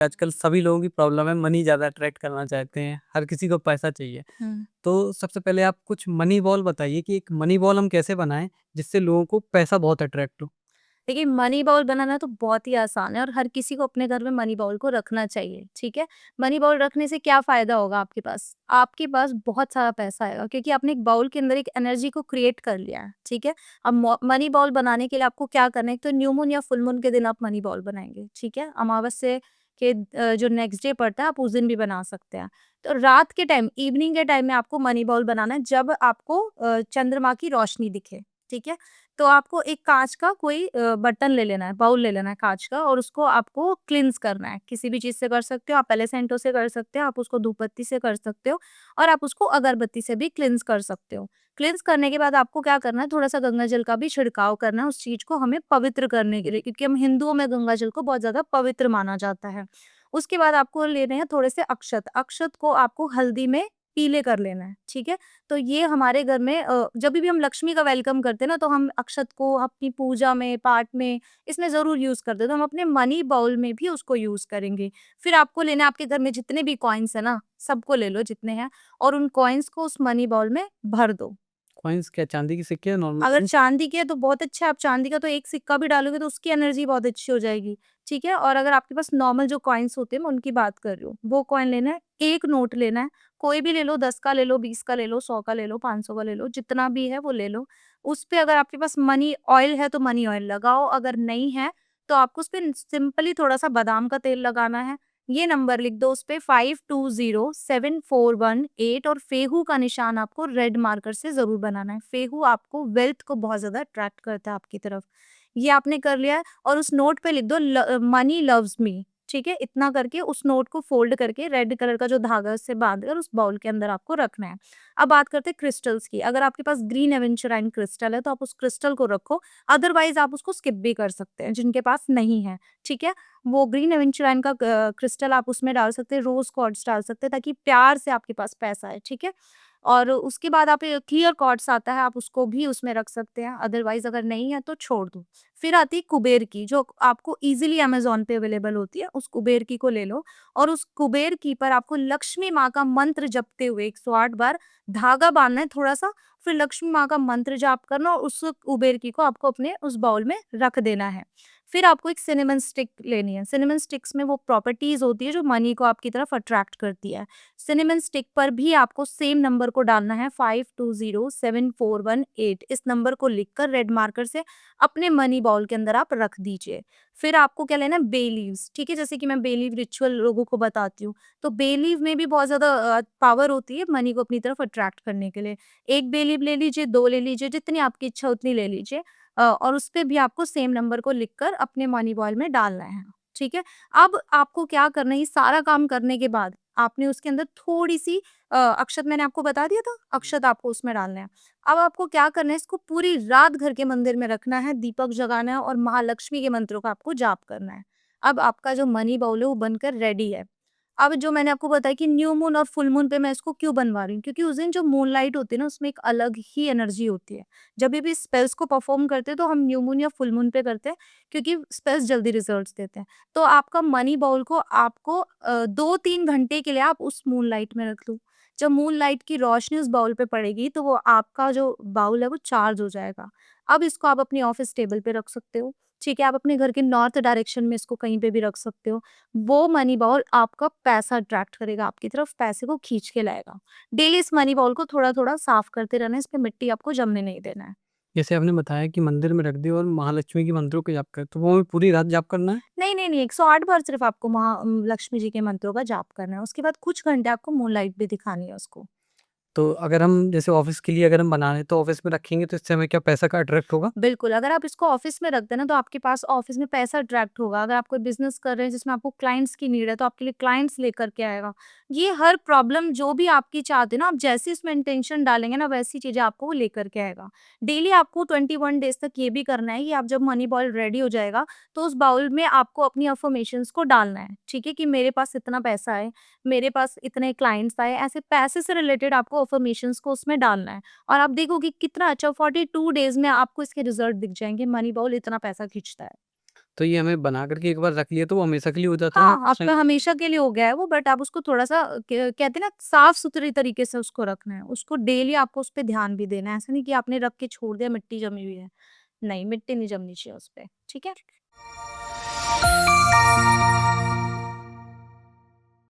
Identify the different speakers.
Speaker 1: आजकल सभी लोगों की प्रॉब्लम है, मनी ज़्यादा अट्रैक्ट करना चाहते हैं, हर किसी को पैसा चाहिए।
Speaker 2: हुँ।
Speaker 1: तो सबसे पहले आप कुछ मनी बॉल बताइए कि एक मनी बॉल हम कैसे बनाएँ, जिससे लोगों को पैसा बहुत अट्रैक्ट हो?
Speaker 2: देखिए, मनी बाउल बनाना तो बहुत ही आसान है और हर किसी को अपने घर में मनी बाउल को रखना चाहिए, ठीक है? मनी बाउल रखने से क्या फ़ायदा होगा आपके पास? आपके पास बहुत सारा पैसा आएगा क्योंकि आपने एक बाउल के अंदर एक एनर्जी को क्रिएट कर लिया है, ठीक है? अब मो मनी बाउल बनाने के लिए आपको क्या करना है, एक तो न्यू मून या फुल मून के दिन आप मनी बाउल बनाएँगे, ठीक है? अमावस्या के जो नेक्स्ट डे पड़ता है, आप उस दिन भी बना सकते हैं। तो रात के टाइम, इवनिंग के टाइम में आपको मनी बाउल बनाना है जब आपको चंद्रमा की रोशनी दिखे, ठीक है? तो आपको एक काँच का कोई बर्तन ले लेना है, बाउल ले लेना है काँच का और उसको आपको क्लींस करना है। किसी भी चीज़ से कर सकते हो, आप पहले सेंटो से कर सकते हो, आप उसको धूप-बत्ती से कर सकते हो और आप उसको अगरबत्ती से भी क्लींस कर सकते हो। क्लींस करने के बाद आपको क्या करना है, थोड़ा-सा गंगा जल का भी छिड़काव करना है उस चीज़ को हमें पवित्र करने के लिए क्योंकि हम हिंदुओं में गंगा जल को बहुत ज़्यादा पवित्र माना जाता है। उसके बाद आपको लेने हैं थोड़े से अक्षत, अक्षत को आपको हल्दी में पीले कर लेना है, ठीक है? तो ये हमारे घर में जभी भी हम लक्ष्मी का वेलकम करते हैं ना, तो हम अक्षत को अपनी पूजा में, पाठ में, इसमें ज़रूर यूज़ करते हैं। तो हम अपने मनी बाउल में भी उसको यूज़ करेंगे। फिर आपको लेना है आपके घर में जितने भी कॉइन्स हैं ना, सबको ले लो जितने हैं और उन कॉइन्स को उस मनी बाउल में भर दो।
Speaker 1: कॉइन्स क्या चांदी के सिक्के या नॉर्मल
Speaker 2: अगर
Speaker 1: कॉइन्स?
Speaker 2: चांदी के है तो बहुत अच्छा है, आप चांदी का तो एक सिक्का भी डालोगे तो उसकी एनर्जी बहुत अच्छी हो जाएगी, ठीक है? और अगर आपके पास नॉर्मल जो कॉइन्स होते हैं मैं उनकी बात कर रही हूँ, वो कॉइन लेना है, 1 नोट लेना है, कोई भी ले लो 10 का ले लो, 20 का ले लो, 100 का ले लो, 500 का ले लो, जितना भी है वो ले लो। उस पे अगर आपके पास मनी ऑयल है तो मनी ऑयल लगाओ, अगर नहीं है तो आपको उसपे सिंपली थोड़ा-सा बादाम का तेल लगाना है। ये नंबर लिख दो उसपे 520741 और फेहू का निशान आपको रेड मार्कर से ज़रूर बनाना है। फेहू आपको वेल्थ को बहुत ज़्यादा अट्रैक्ट करता है आपकी तरफ। ये आपने कर लिया है और उस नोट पे लिख दो मनी लव्स मी, ठीक है? इतना करके उस नोट को फ़ोल्ड करके रेड कलर का जो धागा है उससे बाँध कर उस बाउल के अंदर आपको रखना है। अब बात करते हैं क्रिस्टल्स की। अगर आपके पास ग्रीन एवेंचुराइन क्रिस्टल है तो आप उस क्रिस्टल को रखो, अदरवाइज़ आप उसको स्किप भी कर सकते हैं जिनके पास नहीं है, ठीक है? वो ग्रीन एवेंचुराइन का क्रिस्टल आप उसमें डाल सकते हैं, रोज़ क्वार्ट्ज डाल सकते हैं ताकि प्यार से आपके पास पैसा आए, ठीक है? और उसके बाद आप क्लियर क्वार्ट्ज आता है, आप उसको भी उसमें रख सकते हैं, अदरवाइज़ अगर नहीं है तो छोड़ दो। फिर आती है कुबेर की, जो आपको ईज़िली अमेज़न पे अवेलेबल होती है, उस कुबेर की को ले लो और उस कुबेर की पर आपको लक्ष्मी माँ का मंत्र जपते हुए 108 बार धागा बाँधना है थोड़ा-सा, फिर लक्ष्मी माँ का मंत्र जाप करना और उस कुबेर की को आपको अपने उस बाउल में रख देना है। फिर आपको एक सिनेमन स्टिक लेनी है। सिनेमन स्टिक्स में वो प्रॉपर्टीज़ होती है जो मनी को आपकी तरफ अट्रैक्ट करती है। सिनेमन स्टिक पर भी आपको सेम नंबर को डालना है 520741 इस नंबर को लिखकर रेड मार्कर से अपने मनी बाउल के अंदर आप रख दीजिए। फिर आपको क्या लेना है बे लीव्स, ठीक है? जैसे कि मैं बे लीव रिचुअल लोगों को बताती हूँ। तो बे लीव में भी बहुत ज़्यादा पावर होती है मनी को अपनी तरफ अट्रैक्ट करने के लिए। 1 बे लीव ले लीजिए, 2 ले लीजिए, जितनी आपकी इच्छा उतनी ले लीजिए। और उसपे भी आपको सेम नंबर को लिखकर अपने मनी बॉल में डालना है, ठीक है? अब आपको क्या करना है, ये सारा काम करने के बाद आपने उसके अंदर थोड़ी-सी अक्षत मैंने आपको बता दिया था, अक्षत आपको उसमें डालना है। अब आपको क्या करना है, इसको पूरी रात घर के मंदिर में रखना है, दीपक जगाना है और महालक्ष्मी के मंत्रों का आपको जाप करना है। अब आपका जो मनी बाउल है वो बनकर रेडी है। अब जो मैंने आपको बताया कि न्यू मून और फुल मून पे मैं इसको क्यों बनवा रही हूँ, क्योंकि उस दिन जो मूनलाइट होती है ना, उसमें एक अलग ही एनर्जी होती है। जभी भी स्पेल्स को परफॉर्म करते हैं तो हम न्यू मून या फुल मून पे करते हैं क्योंकि स्पेल्स जल्दी रिजल्ट्स देते हैं। तो आपका मनी बाउल को आपको 2-3 घंटे के लिए आप उस मूनलाइट में रख लो। जब मूनलाइट की रोशनी उस बाउल पे पड़ेगी तो वो आपका जो बाउल है वो चार्ज हो जाएगा। अब इसको आप अपनी ऑफिस टेबल पे रख सकते हो, ठीक है? आप अपने घर के नॉर्थ डायरेक्शन में इसको कहीं पे भी रख सकते हो। वो मनी बाउल आपका पैसा अट्रैक्ट करेगा आपकी तरफ, पैसे को खींच के लाएगा। डेली इस मनी बाउल को थोड़ा-थोड़ा साफ करते रहना है, इस पे मिट्टी आपको जमने नहीं देना है।
Speaker 1: जैसे आपने बताया कि मंदिर में रख दिया और महालक्ष्मी के मंत्रों को जाप करें, तो वो हमें पूरी रात जाप करना है?
Speaker 2: नहीं, नहीं, नहीं, 108 बार सिर्फ़ आपको लक्ष्मी जी के मंत्रों का जाप करना है। उसके बाद कुछ घंटे आपको मूनलाइट भी दिखानी है उसको।
Speaker 1: तो अगर हम जैसे ऑफ़िस के लिए अगर हम बना रहे हैं, तो ऑफ़िस में रखेंगे तो इससे हमें क्या पैसा का अट्रैक्ट होगा?
Speaker 2: बिल्कुल, अगर आप इसको ऑफ़िस में रख दें ना, तो आपके पास ऑफ़िस में पैसा अट्रैक्ट होगा। अगर आप कोई बिज़नेस कर रहे हैं जिसमें आपको क्लाइंट्स की नीड है, तो आपके लिए क्लाइंट्स लेकर के आएगा। ये हर प्रॉब्लम जो भी आपकी चाहते हैं ना, आप जैसे इसमें इंटेंशन डालेंगे ना, वैसी चीज़ें आपको वो लेकर के आएगा। डेली आपको 21 डेज़ तक ये भी करना है कि आप जब मनी बॉल रेडी हो जाएगा, तो उस बाउल में आपको अपनी अफ़र्मेशंस को डालना है, ठीक है? कि मेरे पास इतना पैसा है, मेरे पास इतने क्लाइंट्स आए, ऐसे पैसे से रिलेटेड आपको अफ़र्मेशंस को उसमें डालना है। और आप देखोगे कितना अच्छा 42 डेज़ में आपको इसके रिज़ल्ट दिख जाएँगे, मनी बाउल इतना पैसा खींचता है।
Speaker 1: तो ये हमें बना करके एक बार रख लिया तो वो हमेशा के लिए हो जाता है ना?
Speaker 2: हाँ, आपका हमेशा के लिए हो गया है वो, बट आप उसको थोड़ा-सा कहते हैं ना साफ-सुथरे तरीके से उसको रखना है। उसको डेली आपको उस पे ध्यान भी देना है। ऐसा नहीं कि आपने रख के छोड़ दिया, मिट्टी जमी हुई है। नहीं, मिट्टी नहीं जमनी चाहिए उस पे, ठीक है?